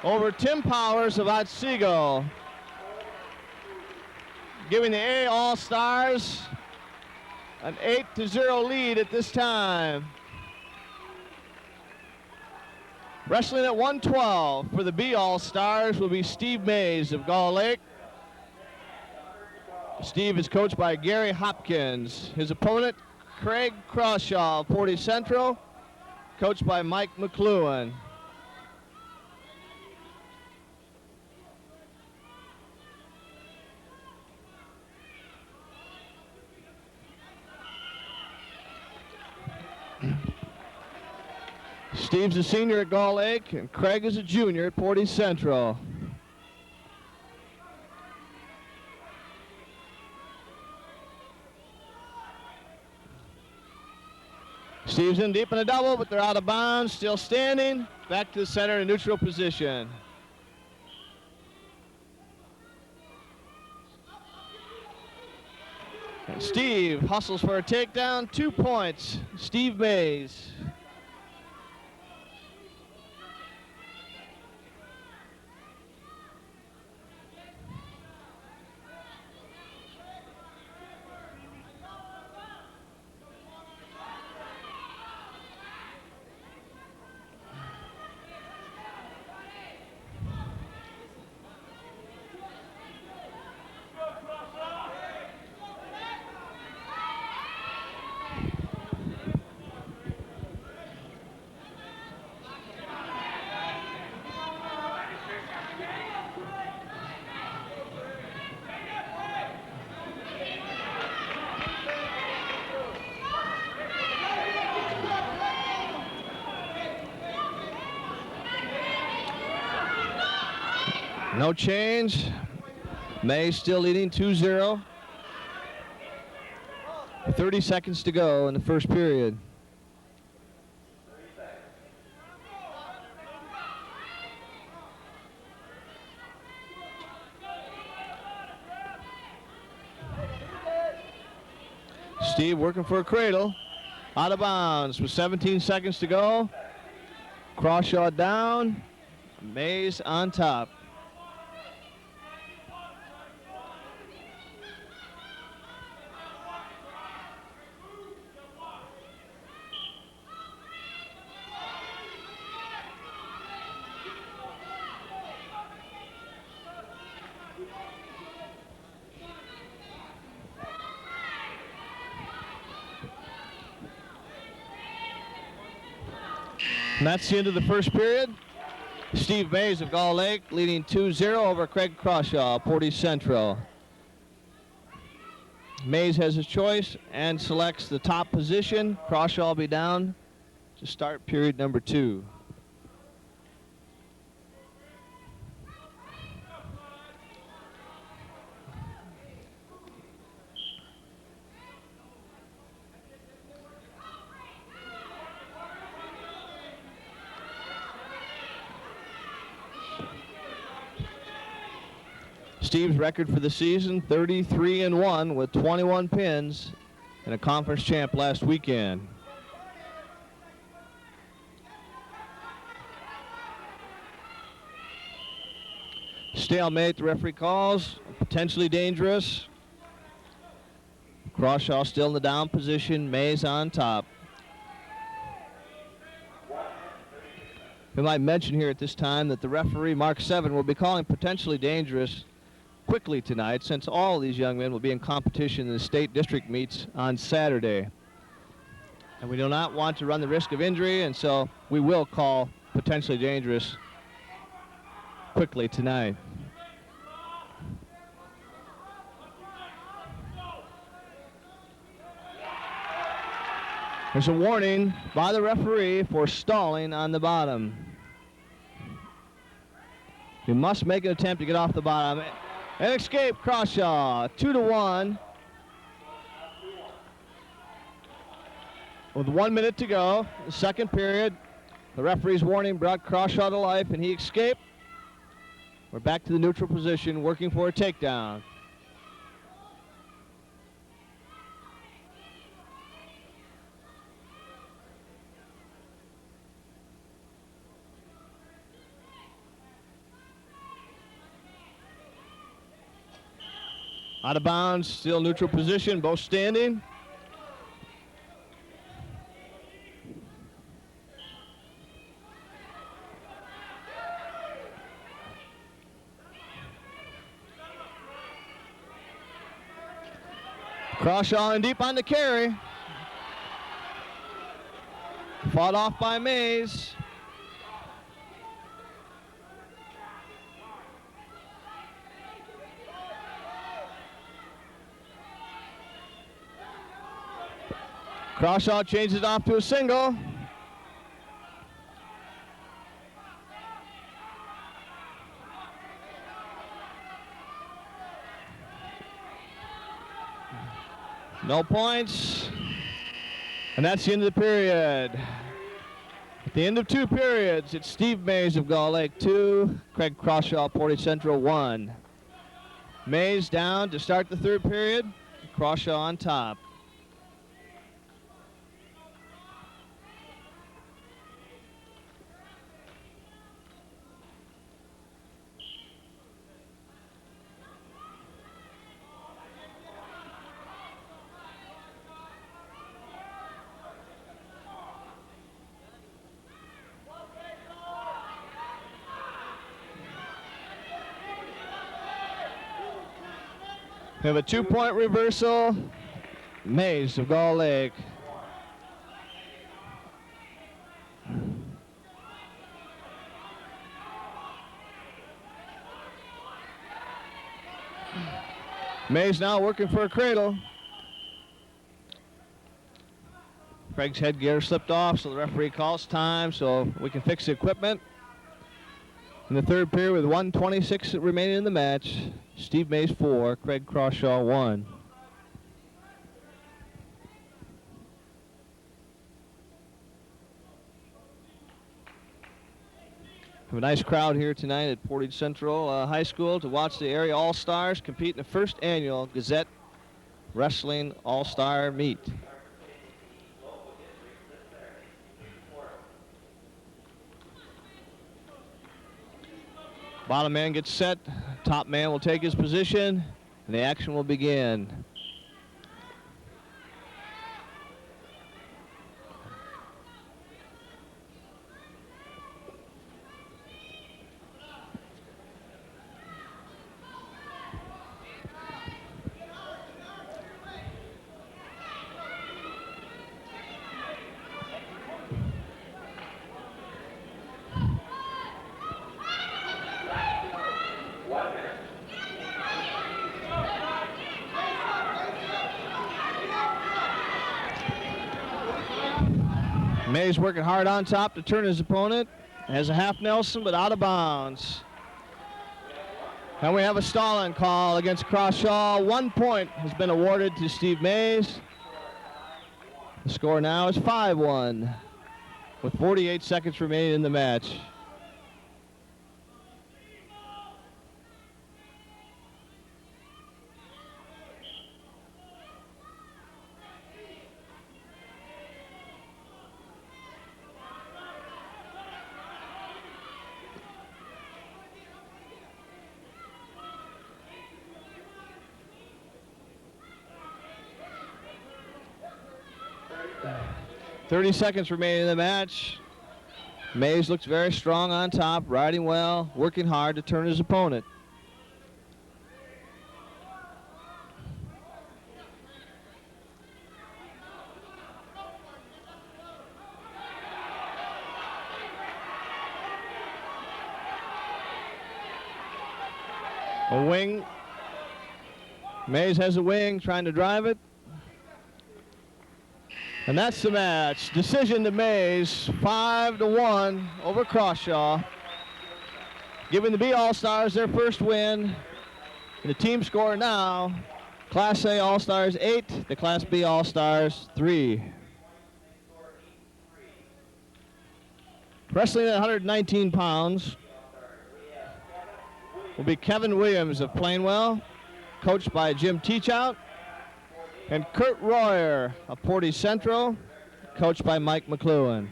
over Tim Powers of Otsego, giving the A All-Stars an 8-0 lead at this time. Wrestling at 112 for the B All-Stars will be Steve Mays of Gull Lake. Steve is coached by Gary Hopkins. His opponent, Craig Crawshaw of Portage Central, coached by Mike McLuhan. Steve's a senior at Gull Lake, and Craig is a junior at Portage Central. Steve's in deep in a double, but they're out of bounds, still standing. Back to the center in a neutral position. And Steve hustles for a takedown, 2 points. Steve Mays. No change. May still leading 2-0. 30 seconds to go in the first period. Steve working for a cradle. Out of bounds with 17 seconds to go. Crawshaw down. Mays on top. And that's the end of the first period. Steve Mays of Gull Lake leading 2-0 over Craig Crawshaw, Portage Central. Mays has his choice and selects the top position. Crawshaw will be down to start period number 2. Steve's record for the season, 33-1 with 21 pins and a conference champ last weekend. Stalemate, the referee calls, potentially dangerous. Crawshaw still in the down position, Mays on top. We might mention here at this time that the referee, Mark 7, will be calling potentially dangerous quickly tonight, since all these young men will be in competition in the state district meets on Saturday. And we do not want to run the risk of injury, and so we will call potentially dangerous quickly tonight. There's a warning by the referee for stalling on the bottom. You must make an attempt to get off the bottom. And escape Crawshaw, 2-1. With 1 minute to go, the second period, the referee's warning brought Crawshaw to life, and he escaped. We're back to the neutral position, working for a takedown. Out of bounds, still neutral position, both standing. Crawshaw in deep on the carry. Fought off by Mays. Crawshaw changes it off to a single. No points. And that's the end of the period. At the end of 2 periods, it's Steve Mays of Gull Lake 2, Craig Crawshaw, Portage Central 1. Mays down to start the 3rd period. Crawshaw on top. We have a 2-point reversal. Mays of Gull Lake. Mays now working for a cradle. Craig's headgear slipped off, so the referee calls time so we can fix the equipment. In the 3rd period with 1:26 remaining in the match, Steve Mays 4, Craig Crawshaw 1. We have a nice crowd here tonight at Portage Central High School to watch the area All-Stars compete in the 1st annual Gazette Wrestling All-Star Meet. Bottom man gets set, top man will take his position, and the action will begin. Mays working hard on top to turn his opponent. Has a half Nelson, but out of bounds. And we have a stalling call against Crawshaw. 1 point has been awarded to Steve Mays. The score now is 5-1 with 48 seconds remaining in the match. .30 seconds remaining in the match. Mays looks very strong on top, riding well, working hard to turn his opponent. A wing. Mays has a wing, trying to drive it. And that's the match. Decision to Mays, 5-1 over Crawshaw, giving the B All-Stars their first win. And the team score now, Class A All-Stars 8, the Class B All-Stars 3. Wrestling at 119 pounds will be Kevin Williams of Plainwell, coached by Jim Teachout, and Curt Royer of Portage Central, coached by Mike McLuhan.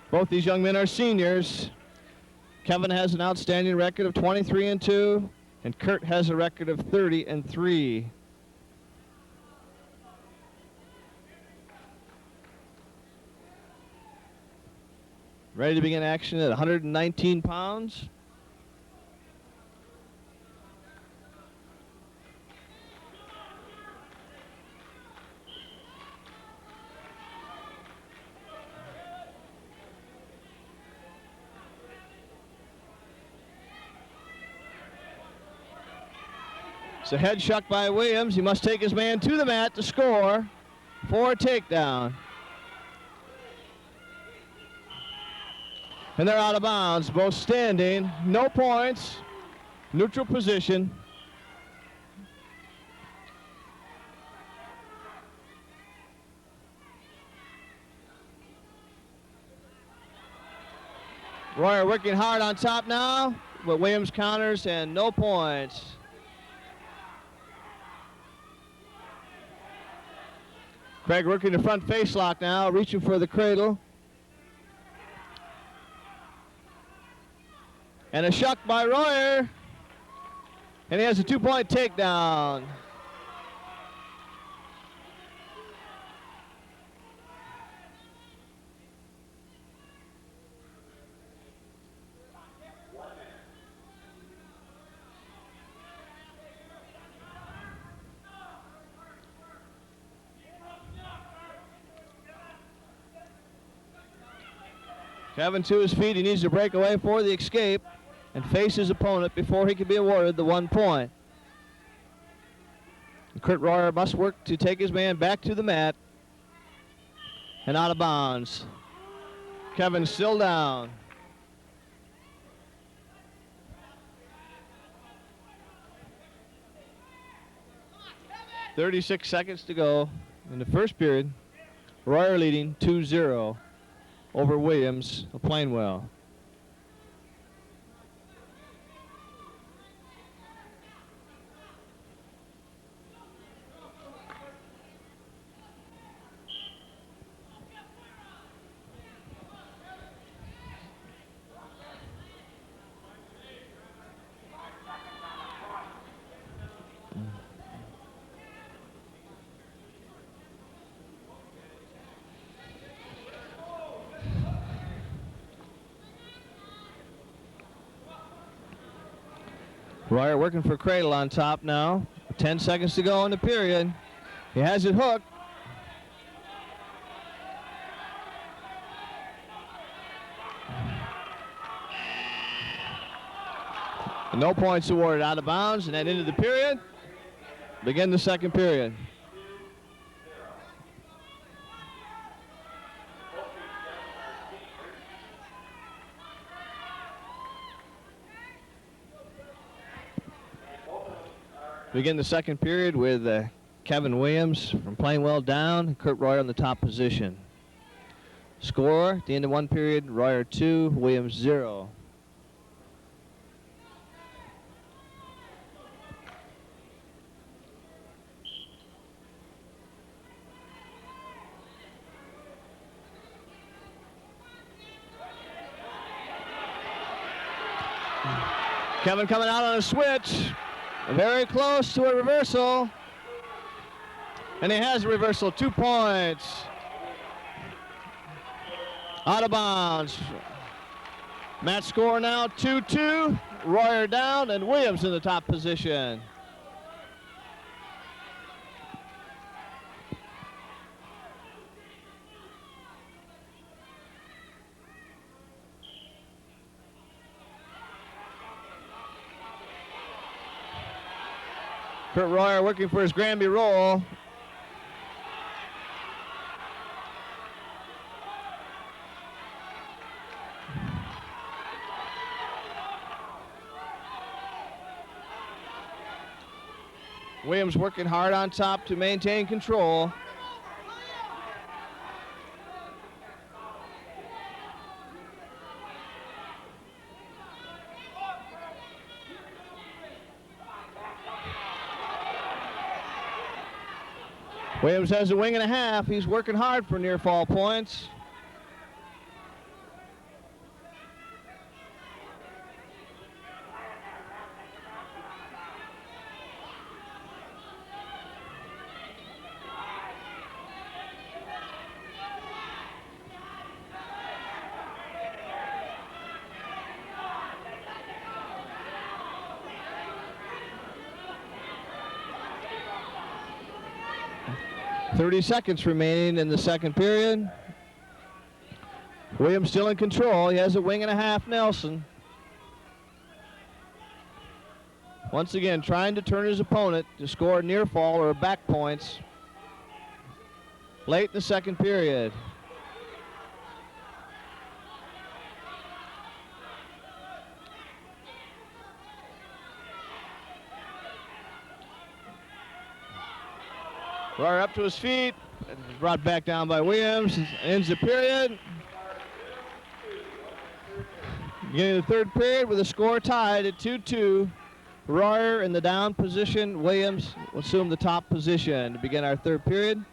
Both these young men are seniors. Kevin has an outstanding record of 23-2, And Curt has a record of 30-3. Ready to begin action at 119 pounds. It's a head shuck by Williams. He must take his man to the mat to score for a takedown. And they're out of bounds, both standing, no points, neutral position. Royer working hard on top now, but Williams counters and no points. Craig working the front face lock now, reaching for the cradle. And a shuck by Royer. And he has a 2-point takedown. Kevin to his feet. He needs to break away for the escape and face his opponent before he can be awarded the 1 point. And Curt Royer must work to take his man back to the mat and out of bounds. Kevin still down. .36 seconds to go in the first period. Royer leading 2-0 over Williams of Plainwell. Royer working for cradle on top now. 10 seconds to go in the period. He has it hooked. No points awarded, out of bounds, and that ended the period. Begin the second period. Begin the second period with Kevin Williams from Plainwell down, Curt Royer in the top position. Score at the end of one period, Royer 2, Williams 0. Kevin coming out on a switch. Very close to a reversal. And he has a reversal, 2 points. Out of bounds. Match score now 2-2. Royer down and Williams in the top position. Curt Royer working for his Granby roll. Williams working hard on top to maintain control. Williams has a wing and a half. He's working hard for near fall points. 30 seconds remaining in the second period. Williams still in control. He has a wing and a half Nelson. Once again, trying to turn his opponent to score near fall or back points late in the second period. Royer up to his feet, brought back down by Williams, ends the period. Beginning of the third period with the score tied at 2-2. Royer in the down position. Williams will assume the top position to begin our third period.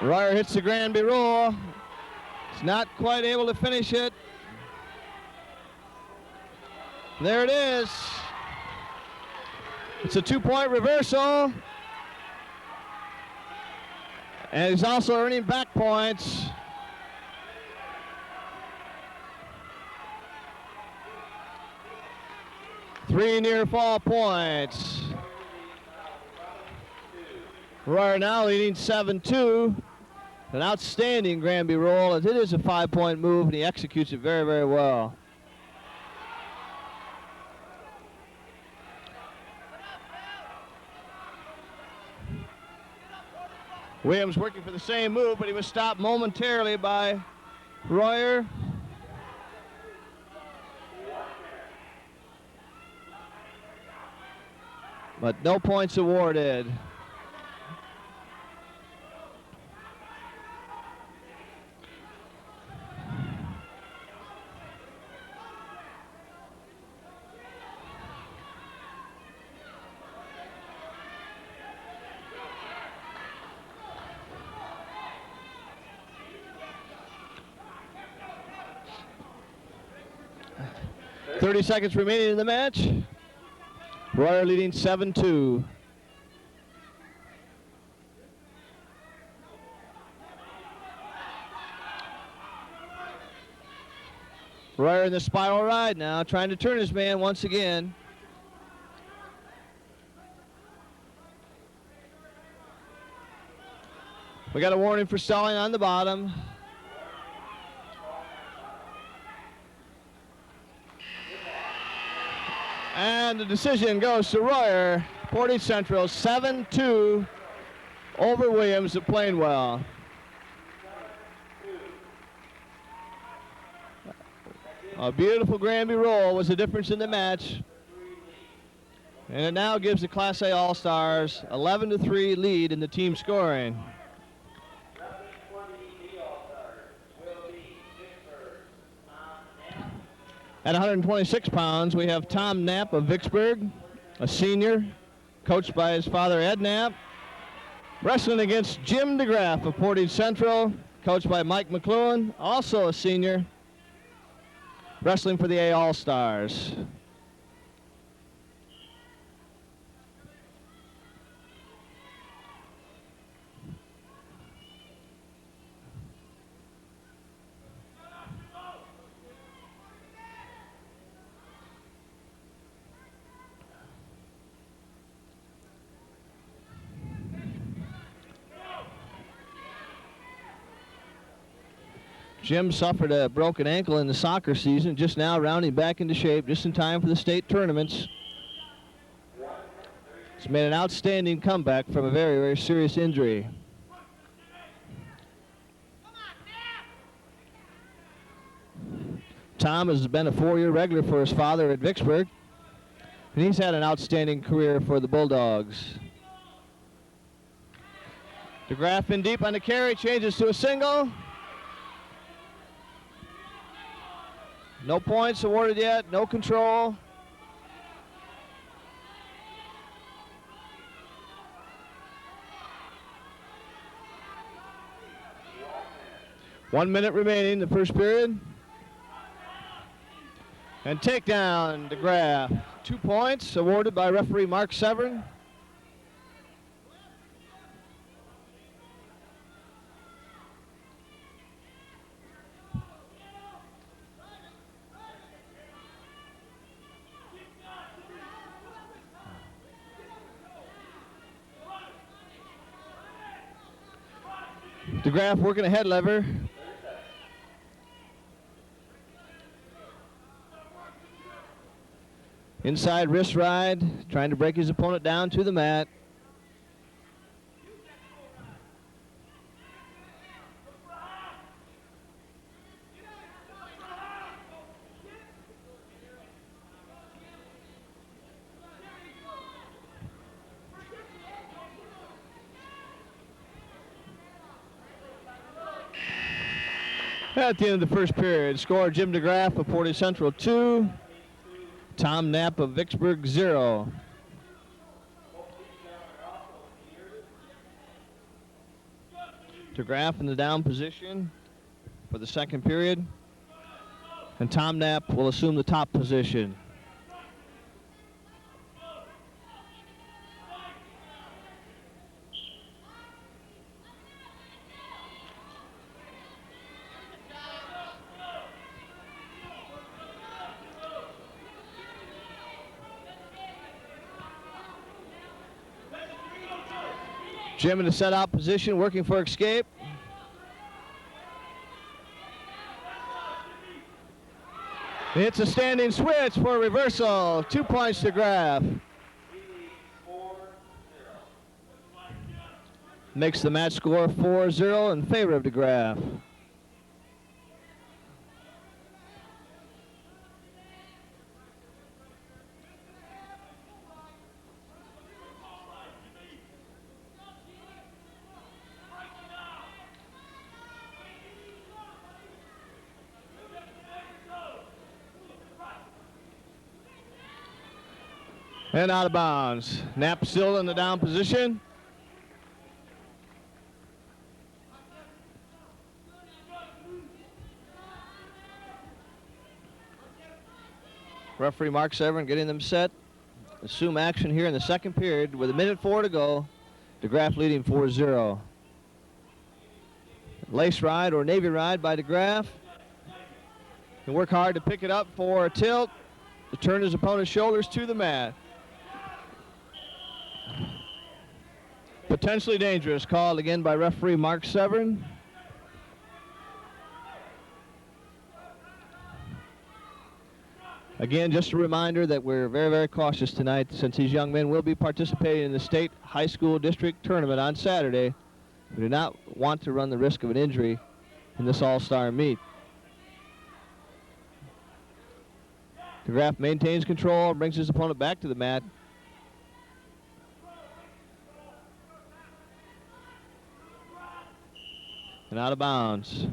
Royer hits the Granby roll. He's not quite able to finish it. There it is. It's a 2-point reversal. And he's also earning back points. Three near fall points. Royer now leading 7-2. An outstanding Granby roll, as it is a 5-point move, and he executes it very, very well. Williams working for the same move, but he was stopped momentarily by Royer. But no points awarded. .30 seconds remaining in the match. Royer leading 7-2. Royer in the spiral ride now, trying to turn his man once again. We got a warning for stalling on the bottom. And the decision goes to Royer. Portage Central 7-2 over Williams at Plainwell. A beautiful Granby roll was the difference in the match. And it now gives the Class A All-Stars 11-3 lead in the team scoring. At 126 pounds, we have Tom Knapp of Vickburg, a senior, coached by his father, Ed Knapp. Wrestling against Jim DeGraff of Portage Central, coached by Mike McLuhan, also a senior, wrestling for the A All-Stars. Jim suffered a broken ankle in the soccer season, just now rounding back into shape, just in time for the state tournaments. He's made an outstanding comeback from a very, very serious injury. Tom has been a 4-year regular for his father at Vicksburg, and he's had an outstanding career for the Bulldogs. DeGraff in deep on the carry, changes to a single. No points awarded yet, no control. .1 minute remaining in the first period. And takedown, DeGraff. 2 points awarded by referee Mark Severn. DeGraff working a head lever. Inside wrist ride, trying to break his opponent down to the mat. At the end of the first period, score Jim DeGraff of Portage Central 2, Tom Knapp of Vickburg 0. DeGraff in the down position for the second period, and Tom Knapp will assume the top position. Jim in the set out position, working for escape. It's a standing switch for a reversal. 2 points to DeGraff. Makes the match score 4-0 in favor of DeGraff. And out of bounds. Knapp still in the down position. Referee Mark Severn getting them set. Assume action here in the second period with 1:04 to go. DeGraff leading 4-0. Lace ride or Navy ride by DeGraff. He'll work hard to pick it up for a tilt. To turn his opponent's shoulders to the mat. Potentially dangerous, called again by referee Mark Severn. Again, just a reminder that we're very, very cautious tonight since these young men will be participating in the state high school district tournament on Saturday. We do not want to run the risk of an injury in this all-star meet. DeGraff maintains control, brings his opponent back to the mat. And out of bounds.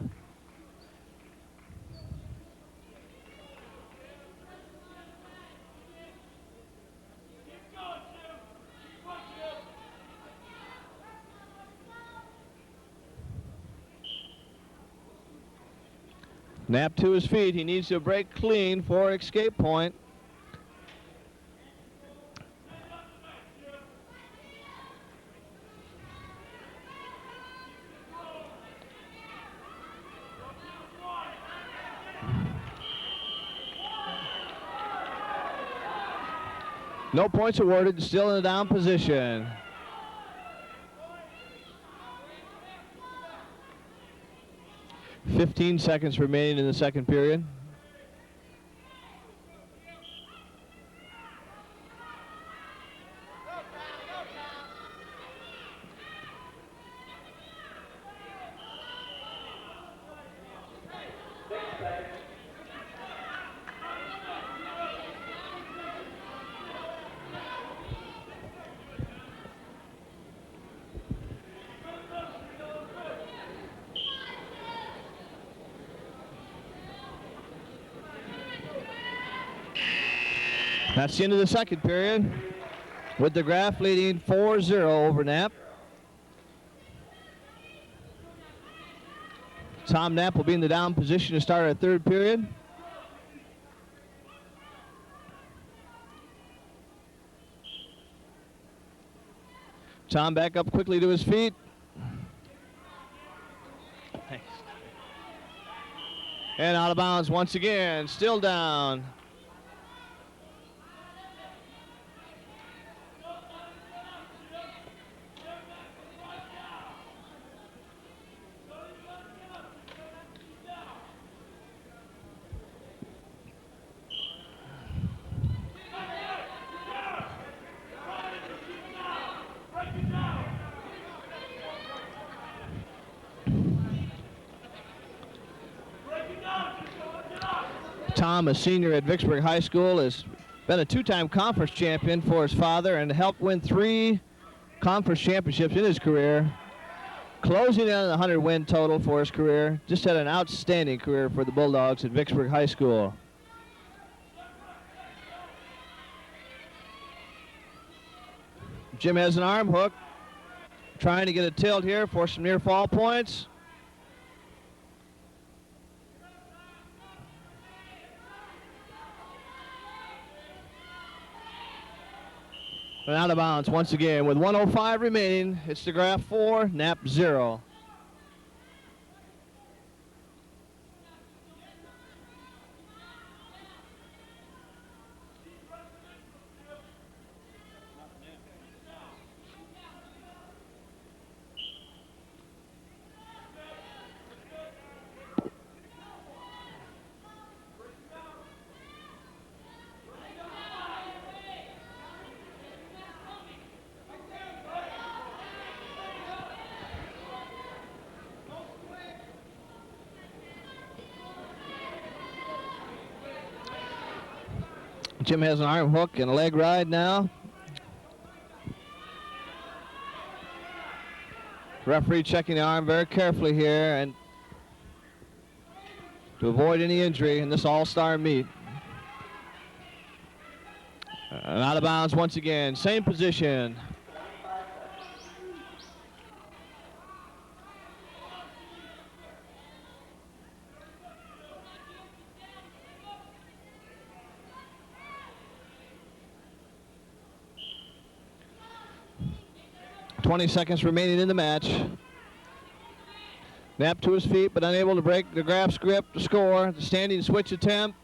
Knapp to his feet. He needs to break clean for escape point. No points awarded, still in the down position. "15 seconds remaining in the second period. That's the end of the second period, with DeGraff leading 4-0 over Knapp. Tom Knapp will be in the down position to start our third period. Tom back up quickly to his feet. And out of bounds once again, still down. Tom, a senior at Vickburg High School, has been a two-time conference champion for his father and helped win 3 conference championships in his career, closing in on the 100-win total for his career. Just had an outstanding career for the Bulldogs at Vickburg High School. Jim has an arm hook, trying to get a tilt here for some near fall points. And out of bounds once again with 1:05 remaining. It's DeGraff 4, Knapp 0. Jim has an arm hook and a leg ride now. Referee checking the arm very carefully here and to avoid any injury in this all-star meet. And out of bounds once again, same position. .20 seconds remaining in the match. Knapp to his feet, but unable to break DeGraff's grip to score. The standing switch attempt.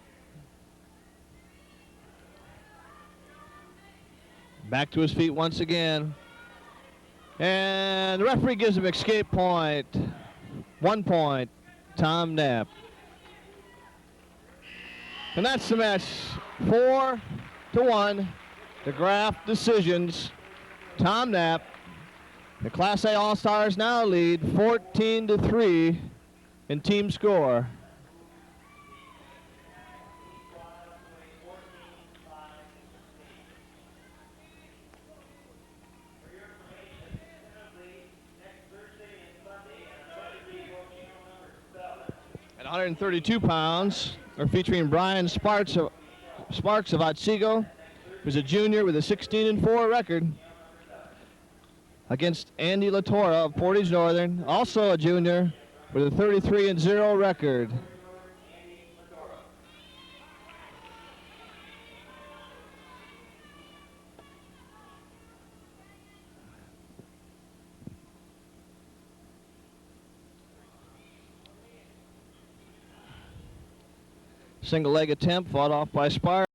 Back to his feet once again. And the referee gives him escape point. 1 point, Tom Knapp. And that's the match. 4-1. DeGraff decisions. Tom Knapp. The Class A All-Stars now lead 14-3 in team score. At 132 pounds, we're featuring Brian Sparks of Otsego, who's a junior with a 16-4 record, against Andy Latora of Portage Northern, also a junior with a 33-0 record. Single leg attempt fought off by Sparks.